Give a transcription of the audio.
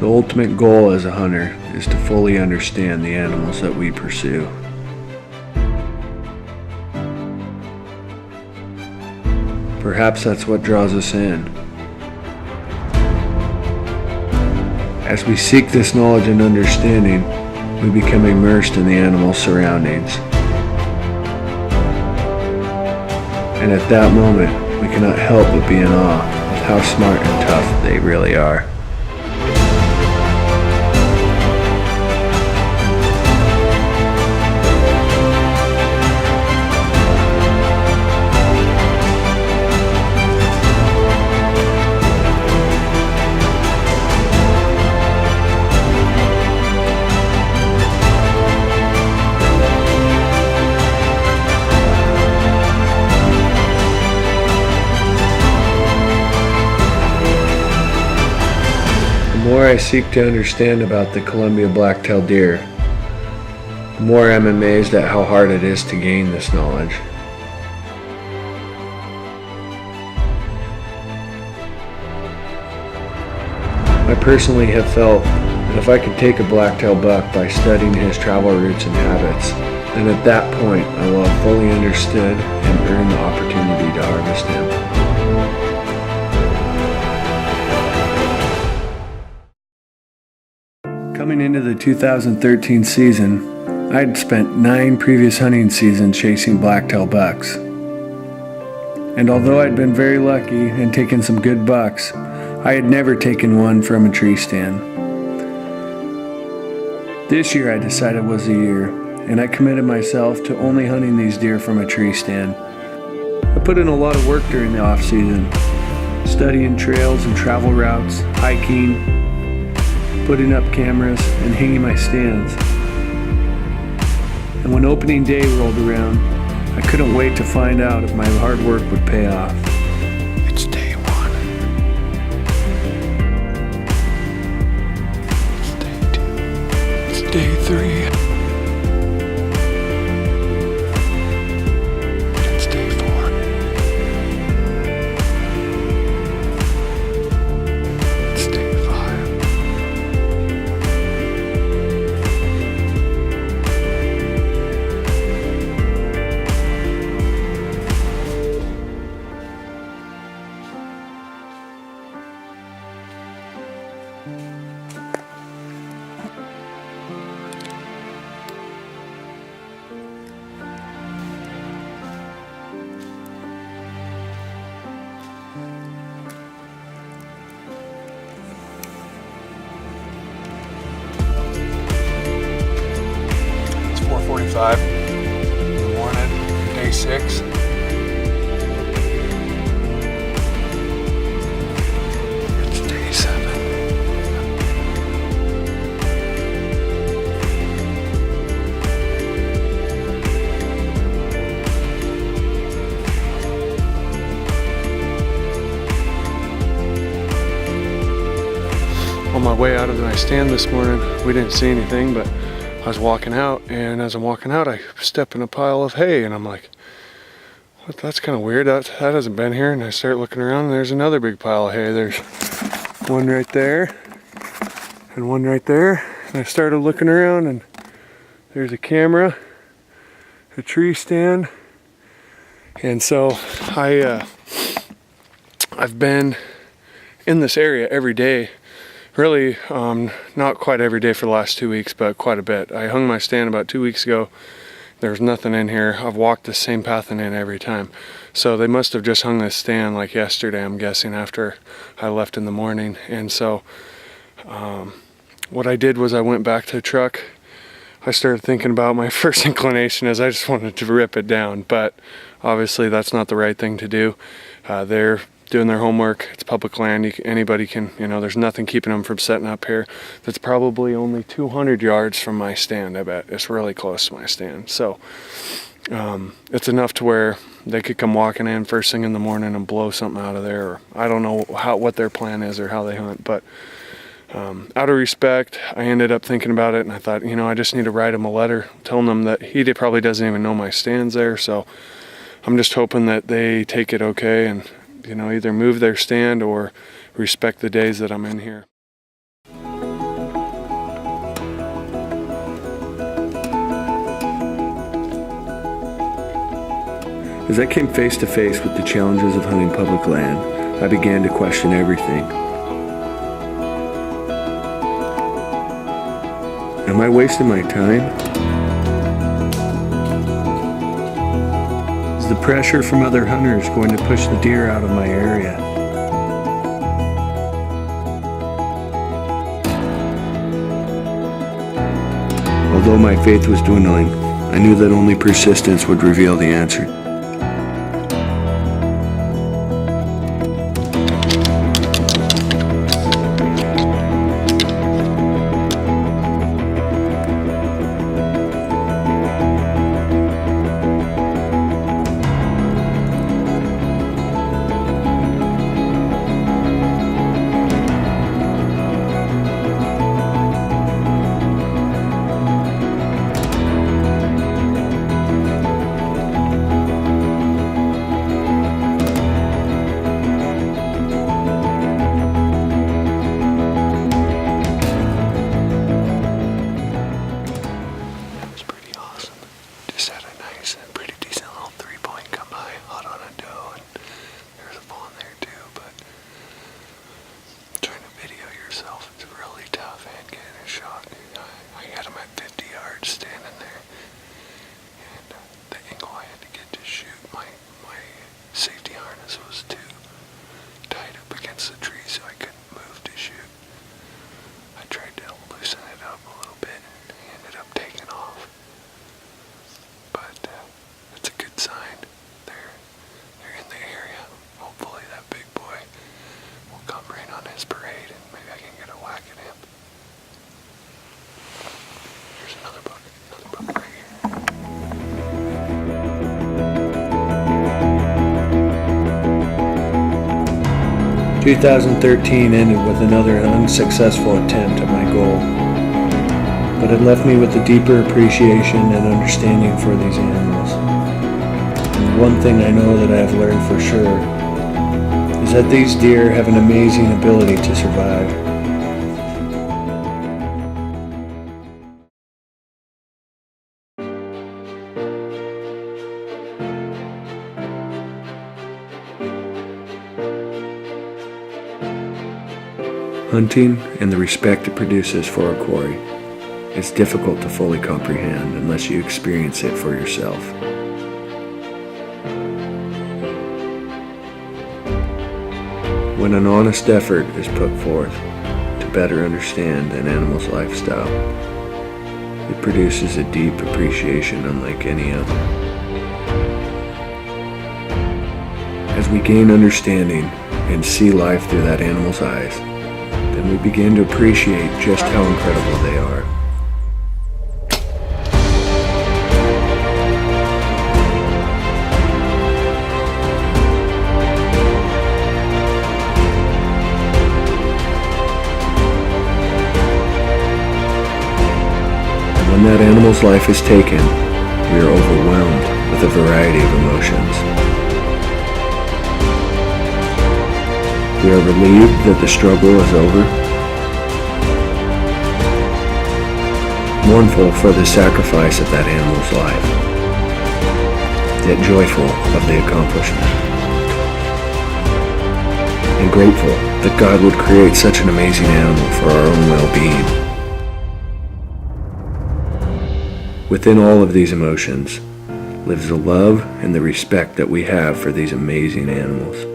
The ultimate goal as a hunter is to fully understand the animals that we pursue. Perhaps that's what draws us in. As we seek this knowledge and understanding, we become immersed in the animal's surroundings. And at that moment, we cannot help but be in awe of how smart and tough they really are. The more I seek to understand about the Columbian Blacktail Deer, the more I'm amazed at how hard it is to gain this knowledge. I personally have felt that if I could take a blacktail buck by studying his travel routes and habits, then at that point I will have fully understood and earned the opportunity to harvest him. Coming into the 2013 season, I had spent 9 previous hunting seasons chasing blacktail bucks. And although I'd been very lucky and taken some good bucks, I had never taken one from a tree stand. This year I decided was the year, and I committed myself to only hunting these deer from a tree stand. I put in a lot of work during the off season, studying trails and travel routes, hiking, putting up cameras, and hanging my stands. And when opening day rolled around, I couldn't wait to find out if my hard work would pay off. It's day 1. It's day 2. It's day 3. It's day 4. It's day 5. It's 4:45 in the morning, day 6. It's day 7. On my way out of my stand this morning, we didn't see anything, but I was walking out, and as I'm walking out, I step in a pile of hay, and I'm like, what, that's kind of weird, that hasn't been here. And I start looking around, and there's another big pile of hay. There's one right there, and one right there. And I started looking around, and there's a camera, a tree stand, and so I've been in this area every day. Really, not quite every day for the last 2 weeks, but quite a bit. I hung my stand about 2 weeks ago. There's nothing in here. I've walked the same path and in every time. So they must have just hung this stand like yesterday, I'm guessing, after I left in the morning. And so what I did was I went back to the truck. I started thinking about my first inclination is I just wanted to rip it down, but obviously that's not the right thing to do. They're doing their homework. It's public land. Anybody can, there's nothing keeping them from setting up here. That's probably only 200 yards from my stand, I bet. It's really close to my stand. So it's enough to where they could come walking in first thing in the morning and blow something out of there. Or I don't know what their plan is or how they hunt, but out of respect, I ended up thinking about it, and I thought, I just need to write him a letter telling them that he probably doesn't even know my stand's there. So I'm just hoping that they take it okay and either move their stand or respect the days that I'm in here. As I came face to face with the challenges of hunting public land, I began to question everything. Am I wasting my time? Is the pressure from other hunters going to push the deer out of my area? Although my faith was dwindling, I knew that only persistence would reveal the answer. his parade, and maybe I can get a whack at him. Here's another buck right here. 2013 ended with another unsuccessful attempt at my goal, but it left me with a deeper appreciation and understanding for these animals. And one thing I know that I have learned for sure is that these deer have an amazing ability to survive. Hunting and the respect it produces for a quarry is difficult to fully comprehend unless you experience it for yourself. When an honest effort is put forth to better understand an animal's lifestyle, it produces a deep appreciation unlike any other. As we gain understanding and see life through that animal's eyes, then we begin to appreciate just how incredible they are. And when that animal's life is taken, we are overwhelmed with a variety of emotions. We are relieved that the struggle is over, mournful for the sacrifice of that animal's life, yet joyful of the accomplishment, and grateful that God would create such an amazing animal for our own well-being. Within all of these emotions lives the love and the respect that we have for these amazing animals.